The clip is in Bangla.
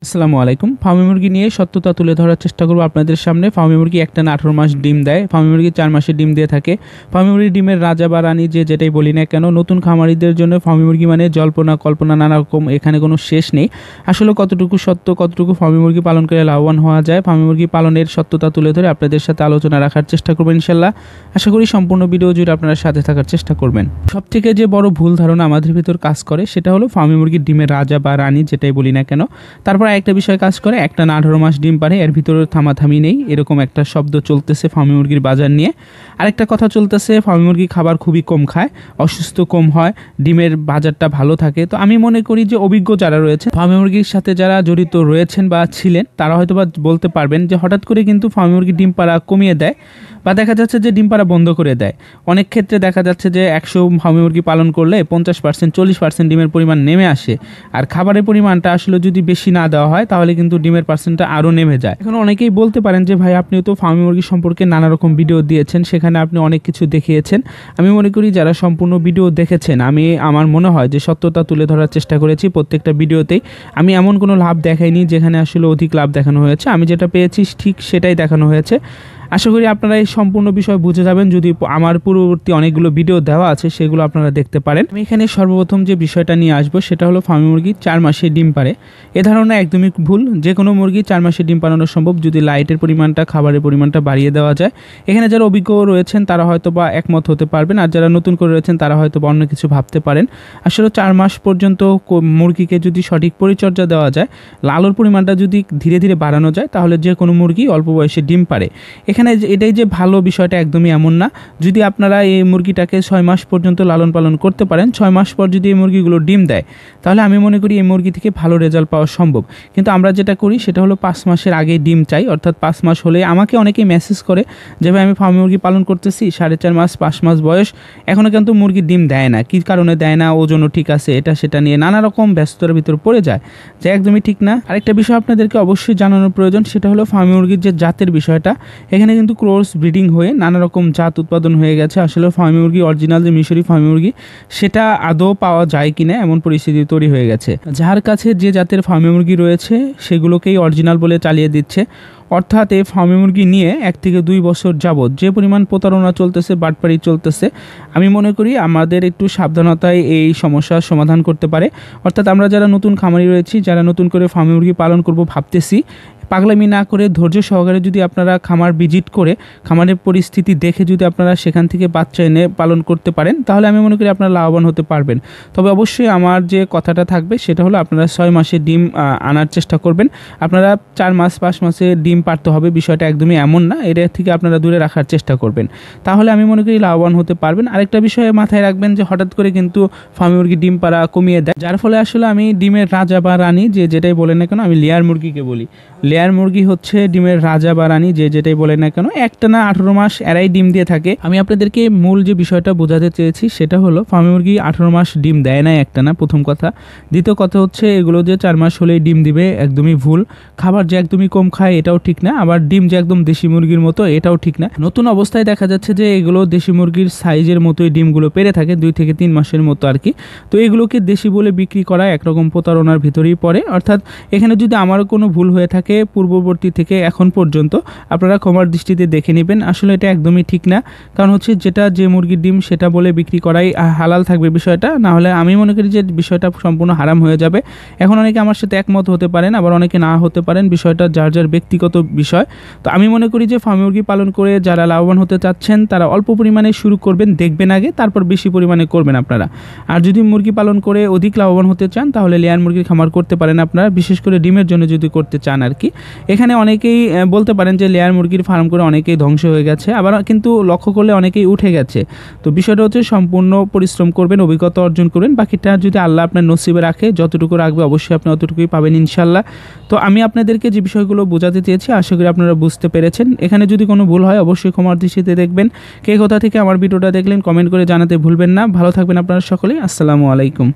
আসসালামু আলাইকুম। ফার্মি মুরগি নিয়ে সত্যতা তুলে ধরার চেষ্টা করব আপনাদের সামনে। ফার্মি মুরগি একটানা 18 মাস ডিম দেয়। ফার্মি মুরগি 4 মাসের ডিম দিয়ে থাকে। ফার্মি মুরগি ডিমের রাজা বা রানী যেটাই বলি না কেন, নতুন খামারিদের জন্য ফার্মি মুরগি মানে জল্পনা কল্পনা নানা রকম, এখানে কোনো শেষ নেই। আসলে কতটুকু সত্য, কতটুকু ফার্মি মুরগি পালন করে লাভবান হওয়া যায়, ফার্মি মুরগি পালনের সত্যতা তুলে ধরে আপনাদের সাথে আলোচনা রাখার চেষ্টা করবেন ইনশাল্লাহ। আশা করি সম্পূর্ণ ভিডিও জুড়ে আপনারা সাথে থাকার চেষ্টা করবেন। সবথেকে যে বড় ভুল ধারণা আমাদের ভিতর কাজ করে সেটা হলো ফার্মি মুরগির ডিমের রাজা বা রানী যেটাই বলি না কেন। তারপর একটা বিষয় কাজ করে, একটানা 18 মাস ডিম পারে, এর ভিতরে থামাথামি নেই, এরকম একটা শব্দ চলতেছে ফার্মি মুরগির বাজার নিয়ে। আরেকটা কথা চলতেছে, ফার্মি মুরগি খাবার খুবই কম খায়, অসুস্থ কম হয়, ডিমের বাজারটা ভালো থাকে। তো আমি মনে করি যে অভিজ্ঞ যারা রয়েছে ফার্মি মুরগির সাথে, যারা জড়িত রয়েছেন বা ছিলেন, তারা হয়তো বা বলতে পারবেন যে হঠাৎ করে কিন্তু ফার্মি মুরগি ডিম পাড়া কমিয়ে দেয় বা দেখা যাচ্ছে যে ডিম পাড়া বন্ধ করে দেয়। অনেক ক্ষেত্রে দেখা যাচ্ছে যে 100 ফার্মি মুরগি পালন করলে 50% 40% ডিমের পরিমাণ নেমে আসে। আর খাবারের পরিমাণটা আসলে যদি বেশি না দেওয়া হয় তাহলে কিন্তু ডিমের পার্সেন্টটা আরও নেমে যায়। এখন অনেকেই বলতে পারেন যে ভাই, আপনিও তো ফার্মি মুরগি সম্পর্কে নানা রকম ভিডিও দিয়েছেন, সেখানে আপনি অনেক কিছু দেখিয়েছেন। আমি মনে করি যারা সম্পূর্ণ ভিডিও দেখেছেন, আমার মনে হয় যে সত্যতা তুলে ধরার চেষ্টা করেছি প্রত্যেকটা ভিডিওতেই। আমি এমন কোনো লাভ দেখাইনি যেখানে আসলে অধিক লাভ দেখানো হয়েছে। আমি যেটা পেয়েছি ঠিক সেটাই দেখানো হয়েছে। আশা করি আপনারা এই সম্পূর্ণ বিষয় বুঝে যাবেন যদি আমার পূর্ববর্তী অনেকগুলো ভিডিও দেওয়া আছে সেগুলো আপনারা দেখতে পারেন। আমি এখানে সর্বপ্রথম যে বিষয়টা নিয়ে আসবো সেটা হলো ফার্মি মুরগি 4 মাসে ডিম পারে। এ ধারণা একদমই ভুল। যে কোনো মুরগি 4 মাসে ডিম পাড়ানো সম্ভব যদি লাইটের পরিমাণটা, খাবারের পরিমাণটা বাড়িয়ে দেওয়া যায়। এখানে যারা অভিজ্ঞ রয়েছেন তারা হয়তো বা একমত হতে পারবেন, আর যারা নতুন করে রয়েছেন তারা হয়তো বা অন্য কিছু ভাবতে পারেন। আসলে 4 মাস পর্যন্ত মুরগিকে যদি সঠিক পরিচর্যা দেওয়া যায়, লালন পরিমাণটা যদি ধীরে ধীরে বাড়ানো যায়, তাহলে যে কোনো মুরগি অল্প বয়সে ডিম পারে। এখানে এটাই যে ভালো বিষয়টা একদমই এমন না। যদি আপনারা এই মুরগিটাকে 6 মাস পর্যন্ত লালন পালন করতে পারেন, 6 মাস পর যদি এই মুরগিগুলো ডিম দেয়, তাহলে আমি মনে করি এই মুরগি থেকে ভালো রেজাল্ট পাওয়া সম্ভব। কিন্তু আমরা যেটা করি সেটা হলো 5 মাসের আগে ডিম চাই, অর্থাৎ 5 মাস হলে আমাকে অনেকেই মেসেজ করে যে ভাই, আমি ফার্মি মুরগি পালন করতেছি, 4.5 মাস 5 মাস বয়স, এখনও কিন্তু মুরগি ডিম দেয় না। কী কারণে দেয় না, ওজনও ঠিক আছে, এটা সেটা নিয়ে নানা রকম ব্যস্ততার ভিতর পড়ে যায়, যা একদমই ঠিক না। আরেকটা বিষয় আপনাদেরকে অবশ্যই জানানোর প্রয়োজন, সেটা হলো ফার্মি মুরগির যে জাতের বিষয়টা। এখানে কিন্তু ক্রস ব্রিডিং হয়ে নানা রকম জাত উৎপাদন হয়ে গেছে। আসলে ফার্মি মুরগি অরিজিনাল যে মিশরি ফার্মি মুরগি, সেটা আদৌ পাওয়া যায় কিনা এমন পরিস্থিতি তৈরি হয়ে গেছে। যার কাছে যে জাতের ফার্মি মুরগি রয়েছে সেগুলোকেই অরিজিনাল বলে চালিয়ে দিচ্ছে। অর্থাৎ এই ফার্মি মুরগি নিয়ে 1 থেকে 2 বছর যাবৎ যে পরিমাণ প্রতারণা চলতেছে, বাটপাড়ি চলতেছে, আমি মনে করি আমাদের একটু সাবধানতায় এই সমস্যার সমাধান করতে পারে। অর্থাৎ আমরা যারা নতুন খামারি রয়েছি, যারা নতুন করে ফার্মি মুরগি পালন করব ভাবতেছি, পাগলামি না করে ধৈর্য সহকারে যদি আপনারা খামার ভিজিট করে খামারের পরিস্থিতি দেখে যদি আপনারা সেখান থেকে বাচ্চা এনে পালন করতে পারেন, তাহলে আমি মনে করি আপনারা লাভবান হতে পারবেন। তবে অবশ্যই আমার যে কথাটা থাকবে সেটা হলো আপনারা 6 মাসে ডিম আনার চেষ্টা করবেন। আপনারা 4 মাস 5 মাসে ডিম পারতে হবে, বিষয়টা একদমই এমন না। এর থেকে আপনারা দূরে রাখার চেষ্টা করবেন, তাহলে আমি মনে করি লাভবান হতে পারবেন। আরেকটা বিষয়ে মাথায় রাখবেন যে হঠাৎ করে কিন্তু ফার্মি মুরগি ডিম পাড়া কমিয়ে দেয়, যার ফলে আসলে আমি ডিমের রাজা বা রানী যেটাই বলেন না কেন, আমি লেয়ার মুরগিকে বলি। লেয়ার মুরগি হচ্ছে ডিমের রাজা বা রানী যেটাই বলেন না কেন, একটানা 18 মাস এরাই ডিম দিয়ে থাকে। আমি আপনাদেরকে মূল যে বিষয়টা বোঝাতে চেয়েছি সেটা হলো ফার্মি মুরগি 18 মাস ডিম দেয় না একটানা, প্রথম কথা। দ্বিতীয় কথা হচ্ছে এগুলো যে 4 মাস হলেই ডিম দিবে, একদমই ভুল। খাবার যে একদমই কম খায় এটাও ঠিক না, আবার ডিম যে একদম দেশি মুরগির মতো এটাও ঠিক না। নতুন অবস্থায় দেখা যাচ্ছে যে এগুলো দেশি মুরগির সাইজের মতোই ডিমগুলো পেরে থাকে, 2 থেকে 3 মাসের মতো আর কি। তো এগুলোকে দেশি বলে বিক্রি করা একরকম প্রতারণার ভিতরেই পড়ে। অর্থাৎ এখানে যদি আমারও কোনো ভুল হয়ে থাকে পূর্ববর্তী থেকে এখন পর্যন্ত, আপনারা ক্ষমার দৃষ্টিতে দেখে নেবেন। আসলে এটা একদমই ঠিক না, কারণ হচ্ছে যেটা যে মুরগির ডিম সেটা বলে বিক্রি করাই হালাল থাকবে বিষয়টা, না হলে আমি মনে করি যে বিষয়টা সম্পূর্ণ হারাম হয়ে যাবে। এখন অনেকে আমার সাথে একমত হতে পারেন, আবার অনেকে না হতে পারেন, বিষয়টা যার যার ব্যক্তিগত বিষয়। তো আমি মনে করি যে ফার্মি মুরগি পালন করে যারা লাভবান হতে চাচ্ছেন তারা অল্প পরিমাণে শুরু করবেন, দেখবেন আগে, তারপর বেশি পরিমাণে করবেন আপনারা। আর যদি মুরগি পালন করে অধিক লাভবান হতে চান তাহলে লেয়ার মুরগির খামার করতে পারেন আপনারা, বিশেষ করে ডিমের জন্য যদি করতে চান আর কি। এখানে অনেকেই বলতে পারেন যে লেয়ার মুরগির ফার্ম করে অনেকেই ধ্বংস হয়ে গেছে, আবার কিন্তু লক্ষ্য করলে অনেকেই উঠে গেছে। তো বিষয়টা হচ্ছে সম্পূর্ণ পরিশ্রম করবেন, অভিজ্ঞতা অর্জন করবেন, বাকিটা যদি আল্লাহ আপনার নসিবে রাখে, যতটুকু রাখবে অবশ্যই আপনি অতটুকুই পাবেন ইনশাল্লাহ। তো আমি আপনাদেরকে যে বিষয়গুলো বোঝাতে চেয়েছি আশা করি আপনারা বুঝতে পেরেছেন। এখানে যদি কোনো ভুল হয় অবশ্যই ক্ষমার দৃষ্টিতে দেখবেন। কে কোথা থেকে আমার ভিডিওটা দেখলেন কমেন্ট করে জানাতে ভুলবেন না। ভালো থাকবেন আপনারা সকলেই। আসসালামু আলাইকুম।